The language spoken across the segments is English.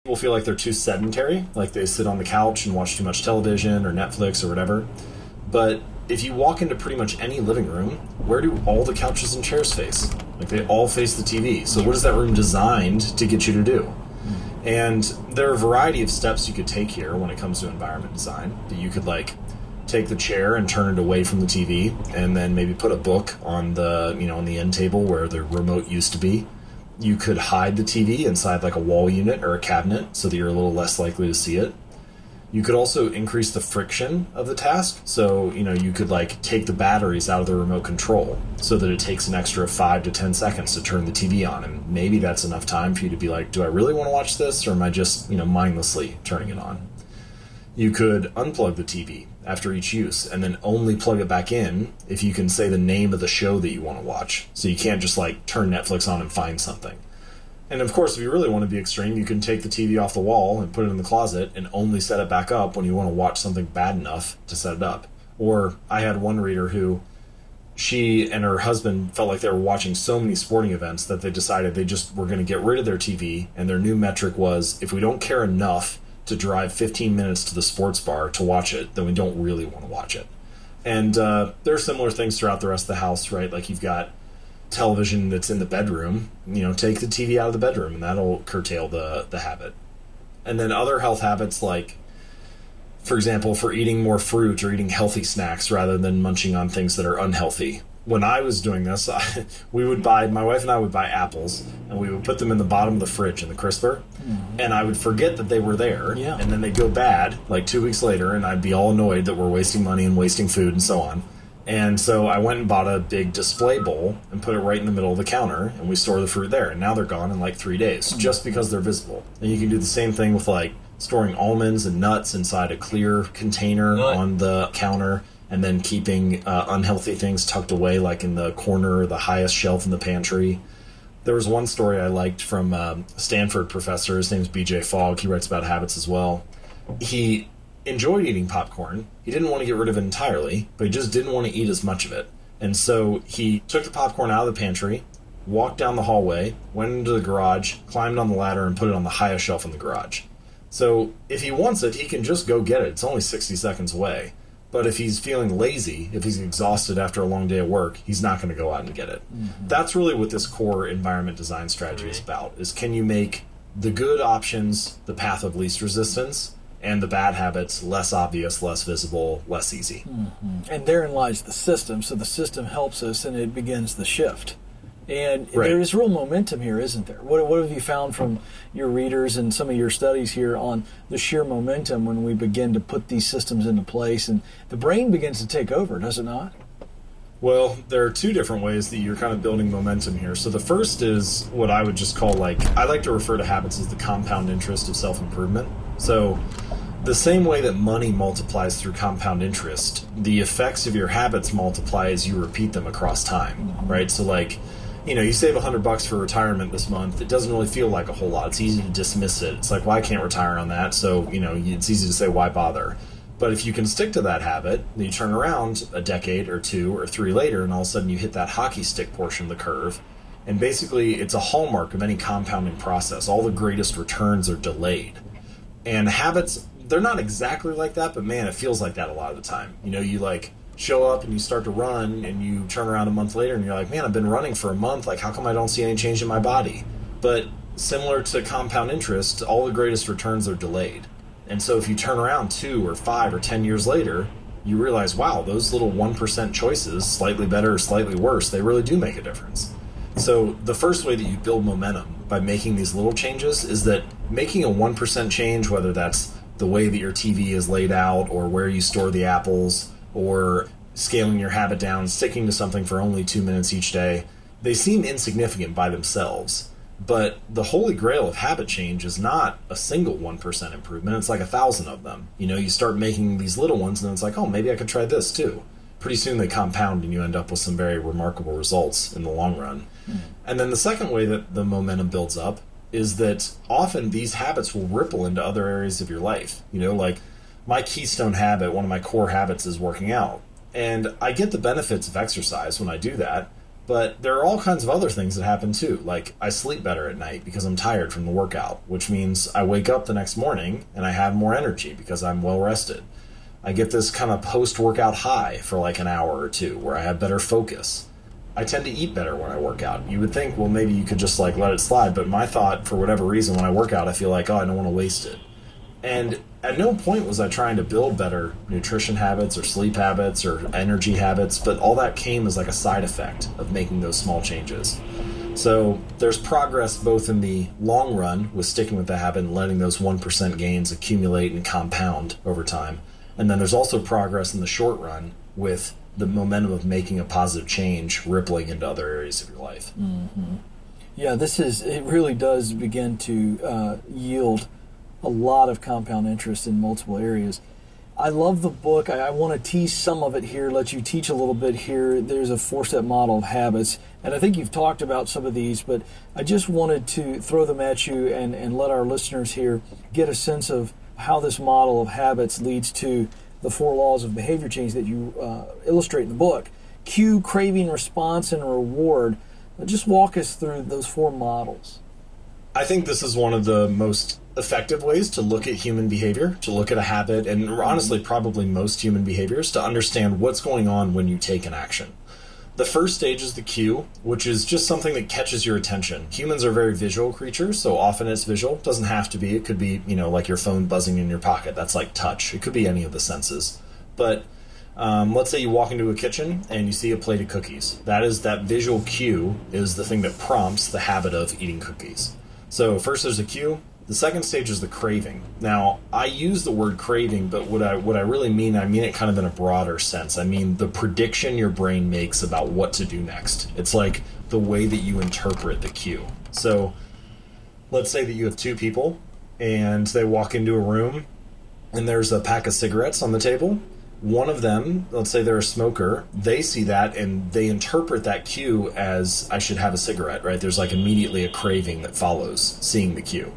People feel like they're too sedentary, like they sit on the couch and watch too much television or Netflix or whatever. But if you walk into pretty much any living room, where do all the couches and chairs face? Like they all face the TV. So what is that room designed to get you to do? And there are a variety of steps you could take here when it comes to environment design. That you could like take the chair and turn it away from the TV, and then maybe put a book on the on the end table where the remote used to be. You could hide the TV inside like a wall unit or a cabinet so that you're a little less likely to see it. You could also increase the friction of the task. So, you could like take the batteries out of the remote control so that it takes an extra 5 to 10 seconds to turn the TV on. And maybe that's enough time for you to be like, do I really want to watch this, or am I just, mindlessly turning it on? You could unplug the TV after each use and then only plug it back in if you can say the name of the show that you want to watch. So you can't just like turn Netflix on and find something. And of course, if you really want to be extreme, you can take the TV off the wall and put it in the closet and only set it back up when you want to watch something bad enough to set it up. Or I had one reader who, she and her husband felt like they were watching so many sporting events that they decided they just were going to get rid of their TV, and their new metric was, if we don't care enough to drive 15 minutes to the sports bar to watch it, then we don't really want to watch it. And there are similar things throughout the rest of the house, right? Like you've got television that's in the bedroom, take the TV out of the bedroom, and that'll curtail the habit. And then other health habits, like, for example, for eating more fruit or eating healthy snacks rather than munching on things that are unhealthy. When I was doing this, my wife and I would buy apples, and we would put them in the bottom of the fridge in the crisper, and I would forget that they were there, and then they'd go bad like 2 weeks later, and I'd be all annoyed that we're wasting money and wasting food and so on. And so I went and bought a big display bowl and put it right in the middle of the counter, and we store the fruit there. And now they're gone in like 3 days, just because they're visible. And you can do the same thing with like storing almonds and nuts inside a clear container on the counter, and then keeping unhealthy things tucked away like in the corner or the highest shelf in the pantry. There was one story I liked from a Stanford professor. His name's BJ Fogg. He writes about habits as well. He enjoyed eating popcorn. He didn't want to get rid of it entirely, but he just didn't want to eat as much of it. And so he took the popcorn out of the pantry, walked down the hallway, went into the garage, climbed on the ladder, and put it on the highest shelf in the garage. So if he wants it, he can just go get it. It's only 60 seconds away. But if he's feeling lazy, if he's exhausted after a long day of work, he's not going to go out and get it. That's really what this core environment design strategy is about, is can you make the good options the path of least resistance, and the bad habits less obvious, less visible, less easy. And therein lies the system. So the system helps us, and it begins the shift. And Right. there is real momentum here, isn't there? What have you found from your readers and some of your studies here on the sheer momentum when we begin to put these systems into place, and the brain begins to take over, does it not? Well, there are two different ways that you're kind of building momentum here. So the first is what I would just call I like to refer to habits as the compound interest of self-improvement. So the same way that money multiplies through compound interest, the effects of your habits multiply as you repeat them across time, right? So you save $100 for retirement this month. It doesn't really feel like a whole lot. It's easy to dismiss it. It's like, well, I can't retire on that. So, it's easy to say, why bother? But if you can stick to that habit, then you turn around a decade or 2 or 3 later, and all of a sudden you hit that hockey stick portion of the curve. And basically, it's a hallmark of any compounding process. All the greatest returns are delayed. And habits, they're not exactly like that, but man, it feels like that a lot of the time. You show up and you start to run, and you turn around a month later and you're like, man, I've been running for a month. Like, how come I don't see any change in my body? But similar to compound interest, all the greatest returns are delayed. And so if you turn around 2 or 5 or 10 years later, you realize, wow, those little 1% choices, slightly better or slightly worse, they really do make a difference. So the first way that you build momentum by making these little changes is that making a 1% change, whether that's the way that your TV is laid out or where you store the apples, or scaling your habit down, sticking to something for only 2 minutes each day, they seem insignificant by themselves. But the holy grail of habit change is not a single 1% improvement. It's like 1,000 of them. You start making these little ones, and then it's like, oh, maybe I could try this too. Pretty soon they compound, and you end up with some very remarkable results in the long run. And then the second way that the momentum builds up is that often these habits will ripple into other areas of your life. Like my keystone habit, one of my core habits, is working out. And I get the benefits of exercise when I do that, But there are all kinds of other things that happen too. Like I sleep better at night because I'm tired from the workout, which means I wake up the next morning and I have more energy because I'm well rested. I get this kind of post-workout high for like an hour or two where I have better focus. I tend to eat better when I work out. You would think, well, maybe you could just like let it slide, but my thought, for whatever reason, when I work out, I feel like, oh, I don't want to waste it. And at no point was I trying to build better nutrition habits or sleep habits or energy habits, but all that came as like a side effect of making those small changes. So there's progress both in the long run with sticking with the habit and letting those 1% gains accumulate and compound over time. And then there's also progress in the short run with the momentum of making a positive change rippling into other areas of your life. Mm-hmm. Yeah, it really does begin to yield a lot of compound interest in multiple areas. I love the book. I want to tease some of it here, let you teach a little bit here. There's a 4-step model of habits, and I think you've talked about some of these, but I just wanted to throw them at you and let our listeners here get a sense of how this model of habits leads to the 4 laws of behavior change that you illustrate in the book. Cue, craving, response, and reward. Just walk us through those 4 models. I think this is one of the most effective ways to look at human behavior, to look at a habit, and honestly probably most human behaviors, to understand what's going on when you take an action. The first stage is the cue, which is just something that catches your attention. Humans are very visual creatures, so often it's visual. It doesn't have to be. It could be, like your phone buzzing in your pocket. That's like touch. It could be any of the senses. But let's say you walk into a kitchen and you see a plate of cookies. That visual cue is the thing that prompts the habit of eating cookies. So first there's a cue. The second stage is the craving. Now, I use the word craving, but what I really mean, I mean it kind of in a broader sense. I mean the prediction your brain makes about what to do next. It's like the way that you interpret the cue. So let's say that you have 2 people and they walk into a room and there's a pack of cigarettes on the table. One of them, let's say they're a smoker, they see that and they interpret that cue as I should have a cigarette, right? There's like immediately a craving that follows seeing the cue.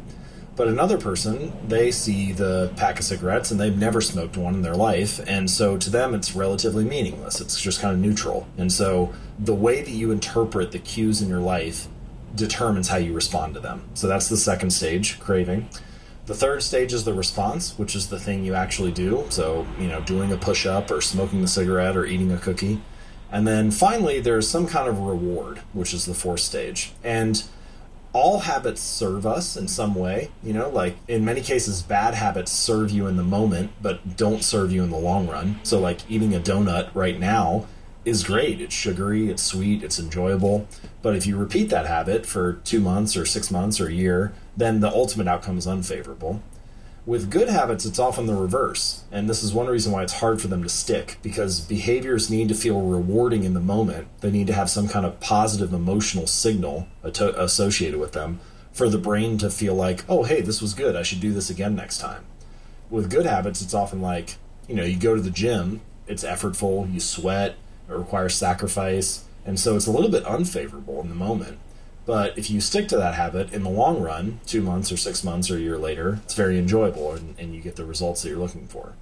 But another person, they see the pack of cigarettes and they've never smoked one in their life, and so to them it's relatively meaningless. It's just kind of neutral. And so the way that you interpret the cues in your life determines how you respond to them. So that's the second stage, craving. The third stage is the response, which is the thing you actually do. So, doing a push-up or smoking the cigarette or eating a cookie. And then finally, there's some kind of reward, which is the 4th stage. And all habits serve us in some way. Like in many cases, bad habits serve you in the moment, but don't serve you in the long run. So like eating a donut right now is great. It's sugary, it's sweet, it's enjoyable. But if you repeat that habit for 2 months or 6 months or a year, then the ultimate outcome is unfavorable. With good habits, it's often the reverse. And this is one reason why it's hard for them to stick, because behaviors need to feel rewarding in the moment. They need to have some kind of positive emotional signal associated with them for the brain to feel like, oh, hey, this was good. I should do this again next time. With good habits, it's often like, you go to the gym, it's effortful, you sweat, it requires sacrifice, and so it's a little bit unfavorable in the moment. But if you stick to that habit in the long run, 2 months or 6 months or a year later, it's very enjoyable and you get the results that you're looking for.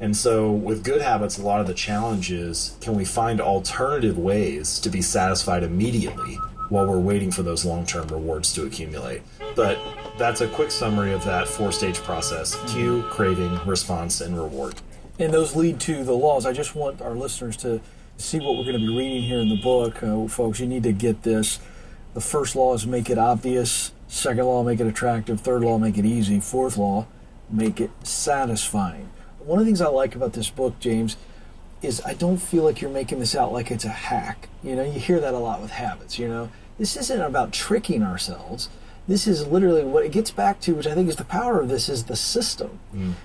And so with good habits, a lot of the challenge is, can we find alternative ways to be satisfied immediately while we're waiting for those long-term rewards to accumulate? But that's a quick summary of that 4-stage process: cue, craving, response, and reward. And those lead to the laws. I just want our listeners to see what we're going to be reading here in the book. Folks, you need to get this. The first law is make it obvious. Second law, make it attractive. Third law, make it easy. Fourth law, make it satisfying. One of the things I like about this book, James, is I don't feel like you're making this out like it's a hack. You hear that a lot with habits, This isn't about tricking ourselves. This is literally what it gets back to, which I think is the power of this, is the system.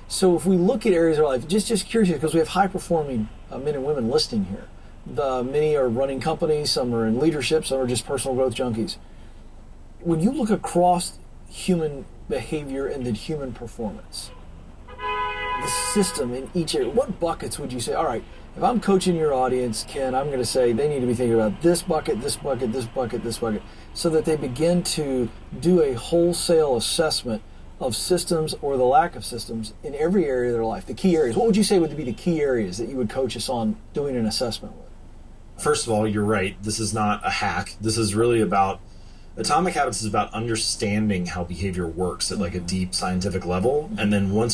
So if we look at areas of our life, just curious, because we have high-performing men and women listening here. Many are running companies, some are in leadership, some are just personal growth junkies. When you look across human behavior and then human performance, the system in each area, what buckets would you say, all right, if I'm coaching your audience, Ken, I'm going to say they need to be thinking about this bucket, this bucket, this bucket, this bucket, so that they begin to do a wholesale assessment of systems or the lack of systems in every area of their life, the key areas. What would you say would be the key areas that you would coach us on doing an assessment with? first of all, you're right. This is not a hack. This is really about Atomic Habits is about understanding how behavior works at like a deep scientific level, and then once you